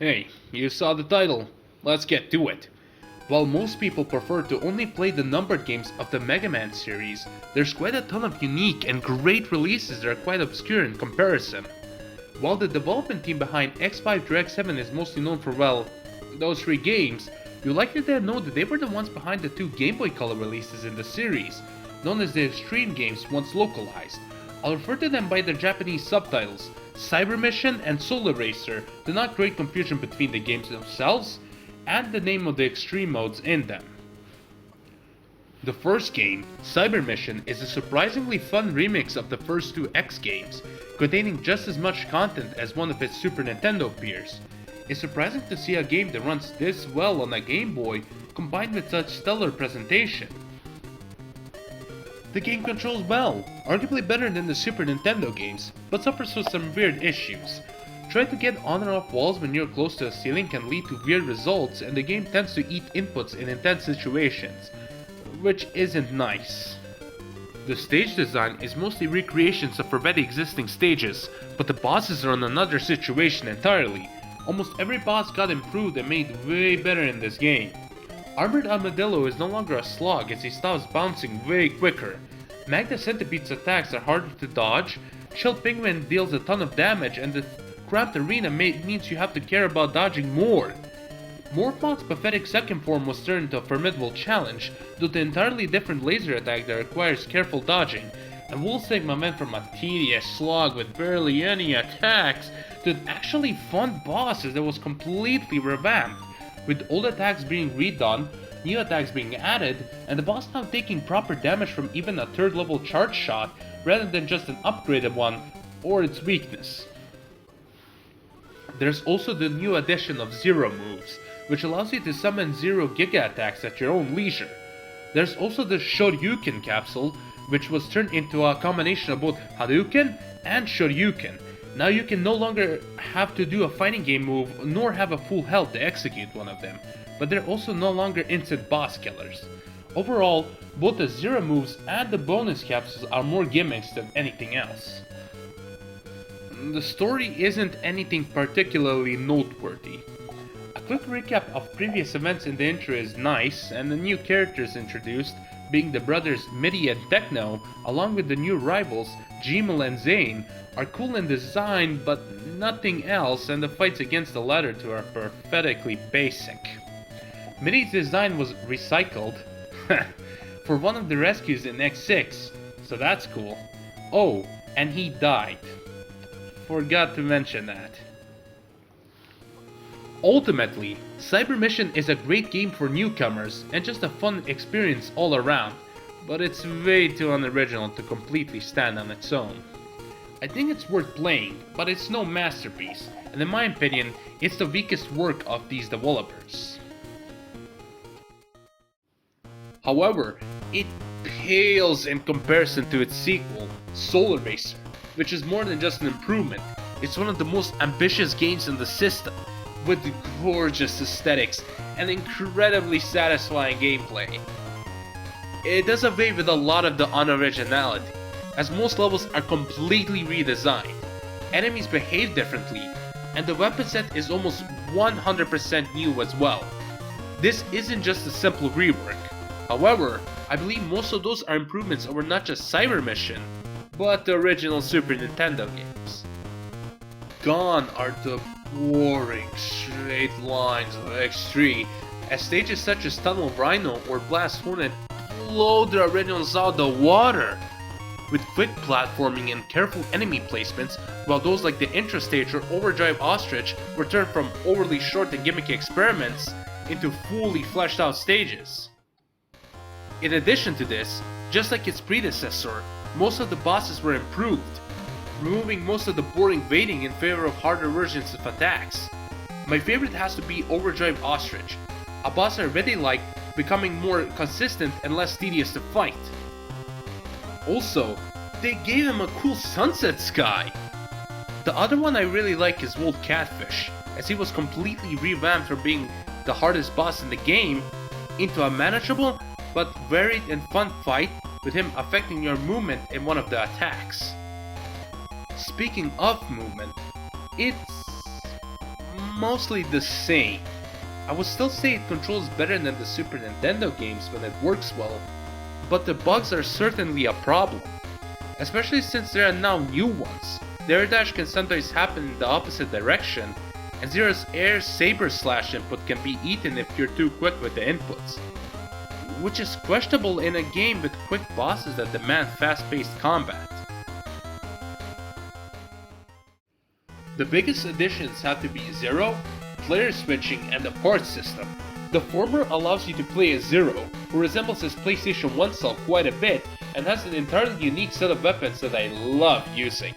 Hey, you saw the title. Let's get to it. While most people prefer to only play the numbered games of the Mega Man series, there's quite a ton of unique and great releases that are quite obscure in comparison. While the development team behind X5 to X7 is mostly known for, well, those three games, you likely didn't know that they were the ones behind the two Game Boy Color releases in the series, known as the Extreme games once localized. I'll refer to them by their Japanese subtitles, Cyber Mission and Solar Racer, to not create confusion between the games themselves and the name of the extreme modes in them. The first game, Cyber Mission, is a surprisingly fun remix of the first two X games, containing just as much content as one of its Super Nintendo peers. It's surprising to see a game that runs this well on a Game Boy combined with such stellar presentation. The game controls well, arguably better than the Super Nintendo games, but suffers with some weird issues. Trying to get on and off walls when you're close to a ceiling can lead to weird results, and the game tends to eat inputs in intense situations, which isn't nice. The stage design is mostly recreations of already existing stages, but the bosses are in another situation entirely. Almost every boss got improved and made way better in this game. Armored Armadillo is no longer a slog as he stops bouncing way quicker. Magna Centipede's attacks are harder to dodge, Chill Penguin deals a ton of damage, and the cramped arena means you have to care about dodging more. Morphbot's pathetic second form was turned into a formidable challenge due to an entirely different laser attack that requires careful dodging, and Wool Sigma went from a tedious slog with barely any attacks to an actually fun boss that was completely revamped, with old attacks being redone, new attacks being added, and the boss now taking proper damage from even a third level charge shot rather than just an upgraded one or its weakness. There's also the new addition of Zero moves, which allows you to summon Zero Giga attacks at your own leisure. There's also the Shoryuken capsule, which was turned into a combination of both Hadouken and Shoryuken. Now you can no longer have to do a fighting game move nor have a full health to execute one of them, but they're also no longer instant boss killers. Overall, both the Zero moves and the bonus capsules are more gimmicks than anything else. The story isn't anything particularly noteworthy. A quick recap of previous events in the intro is nice, and the new characters introduced, being the brothers Midi and Techno, along with the new rivals, Gmel and Zane, are cool in design but nothing else, and the fights against the latter two are pathetically basic. Midi's design was recycled for one of the rescues in X6, so that's cool. Oh, and he died. Forgot to mention that. Ultimately, Cyber Mission is a great game for newcomers and just a fun experience all around, but it's way too unoriginal to completely stand on its own. I think it's worth playing, but it's no masterpiece, and in my opinion, it's the weakest work of these developers. However, it pales in comparison to its sequel, Solar Racer, which is more than just an improvement. It's one of the most ambitious games in the system, with gorgeous aesthetics and incredibly satisfying gameplay. It does away with a lot of the unoriginality, as most levels are completely redesigned, enemies behave differently, and the weapon set is almost 100% new as well. This isn't just a simple rework. However, I believe most of those are improvements over not just Cyber Mission, but the original Super Nintendo games. Gone are the boring straight lines of X3, as stages such as Tunnel Rhino or Blast Hornet blow the originals out the water, with quick platforming and careful enemy placements, while those like the intro stage or Overdrive Ostrich were turned from overly short and gimmicky experiments into fully fleshed out stages. In addition to this, just like its predecessor, most of the bosses were improved, removing most of the boring waiting in favor of harder versions of attacks. My favorite has to be Overdrive Ostrich, a boss I really like, becoming more consistent and less tedious to fight. Also, they gave him a cool sunset sky. The other one I really like is Wolf Catfish, as he was completely revamped from being the hardest boss in the game into a manageable but varied and fun fight, with him affecting your movement in one of the attacks. Speaking of movement, it's mostly the same. I would still say it controls better than the Super Nintendo games when it works well, but the bugs are certainly a problem, especially since there are now new ones. The air dash can sometimes happen in the opposite direction, and Zero's air saber slash input can be eaten if you're too quick with the inputs, which is questionable in a game with quick bosses that demand fast-paced combat. The biggest additions have to be Zero, player switching, and the parts system. The former allows you to play as Zero, who resembles his PlayStation 1 self quite a bit and has an entirely unique set of weapons that I love using,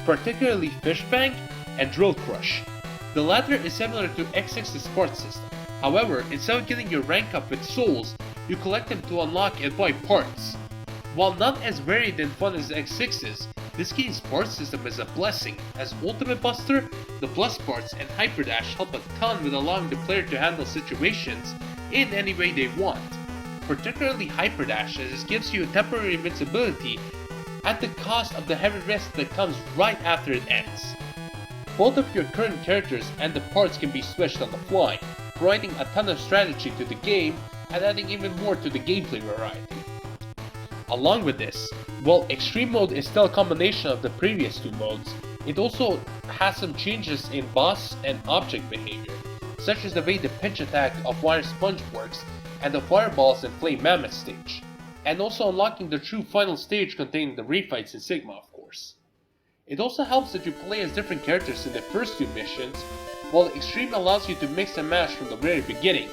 particularly Fish Fang and Drill Crush. The latter is similar to X6's parts system. However, instead of getting your rank up with souls, you collect them to unlock and buy parts. While not as varied and fun as X6's, this game's parts system is a blessing, as Ultimate Buster, the Blast Parts, and Hyper Dash help a ton with allowing the player to handle situations in any way they want. Particularly Hyper Dash, as it gives you a temporary invincibility at the cost of the heavy rest that comes right after it ends. Both of your current characters and the parts can be switched on the fly, providing a ton of strategy to the game and adding even more to the gameplay variety. Along with this, while Extreme Mode is still a combination of the previous two modes, it also has some changes in boss and object behavior, such as the way the pinch attack of Wire Sponge works and the Fireballs and Flame Mammoth stage, and also unlocking the true final stage containing the refights in Sigma, of course. It also helps that you play as different characters in the first two missions, while Extreme allows you to mix and match from the very beginning.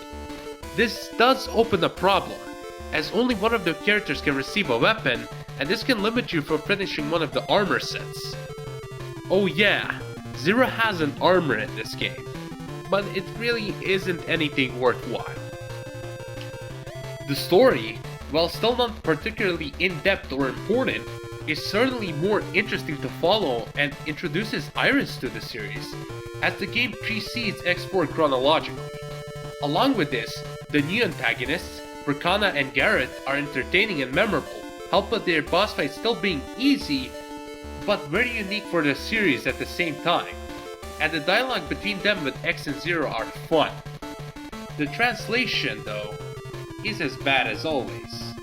This does open a problem, as only one of the characters can receive a weapon, and this can limit you from finishing one of the armor sets. Oh yeah, Zero has an armor in this game, but it really isn't anything worthwhile. The story, while still not particularly in-depth or important, is certainly more interesting to follow and introduces Iris to the series, as the game precedes X4 chronologically. Along with this, the new antagonists, Rakana and Garrett, are entertaining and memorable, helped by their boss fights still being easy, but very unique for the series at the same time, and the dialogue between them with X and Zero are fun. The translation, though, is as bad as always.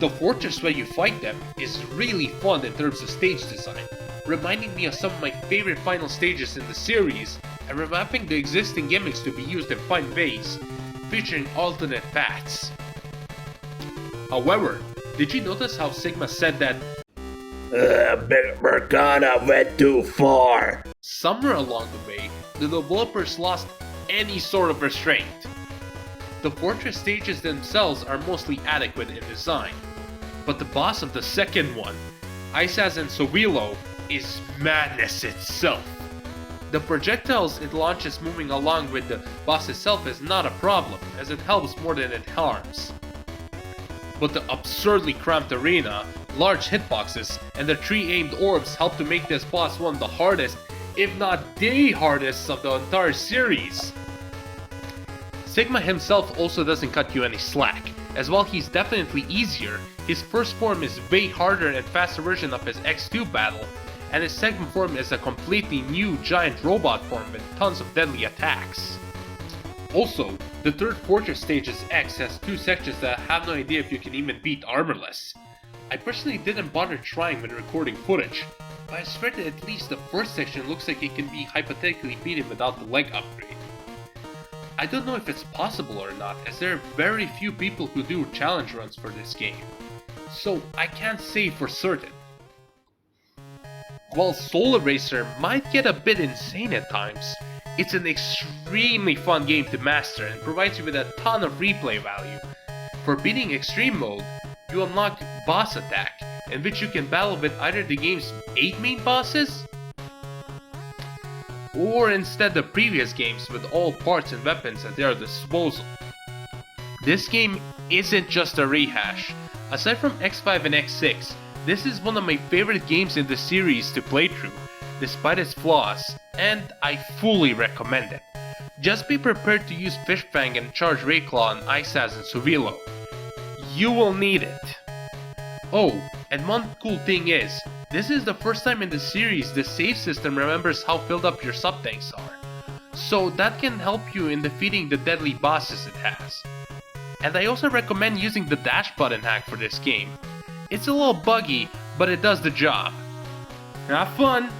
The fortress where you fight them is really fun in terms of stage design, reminding me of some of my favorite final stages in the series, and revamping the existing gimmicks to be used in fun ways, featuring alternate paths. However, did you notice how Sigma said that Mercana went too far? Somewhere along the way, the developers lost any sort of restraint. The fortress stages themselves are mostly adequate in design, but the boss of the second one, Isaz and Sowilo, is madness itself. The projectiles it launches moving along with the boss itself is not a problem, as it helps more than it harms. But the absurdly cramped arena, large hitboxes, and the 3 aimed orbs help to make this boss one of the hardest, if not the hardest, of the entire series. Sigma himself also doesn't cut you any slack, as while he's definitely easier, his first form is way harder and faster version of his X2 battle, and his second form is a completely new giant robot form with tons of deadly attacks. Also, the third fortress stage's X has 2 sections that I have no idea if you can even beat armorless. I personally didn't bother trying when recording footage, but I swear that at least the first section looks like it can be hypothetically beaten without the leg upgrade. I don't know if it's possible or not, as there are very few people who do challenge runs for this game, so I can't say for certain. While Solar Racer might get a bit insane at times, it's an extremely fun game to master and provides you with a ton of replay value. For beating Extreme Mode, you unlock Boss Attack, in which you can battle with either the game's 8 main bosses, or instead the previous games with all parts and weapons at their disposal. This game isn't just a rehash. Aside from X5 and X6, this is one of my favorite games in the series to play through, despite its flaws, and I fully recommend it. Just be prepared to use Fish Fang and Charge Rayclaw on Isaz and Sowilo. You will need it. Oh, and one cool thing is, this is the first time in the series the save system remembers how filled up your sub-tanks are. so that can help you in defeating the deadly bosses it has. And I also recommend using the dash button hack for this game. It's a little buggy, but it does the job. Have fun!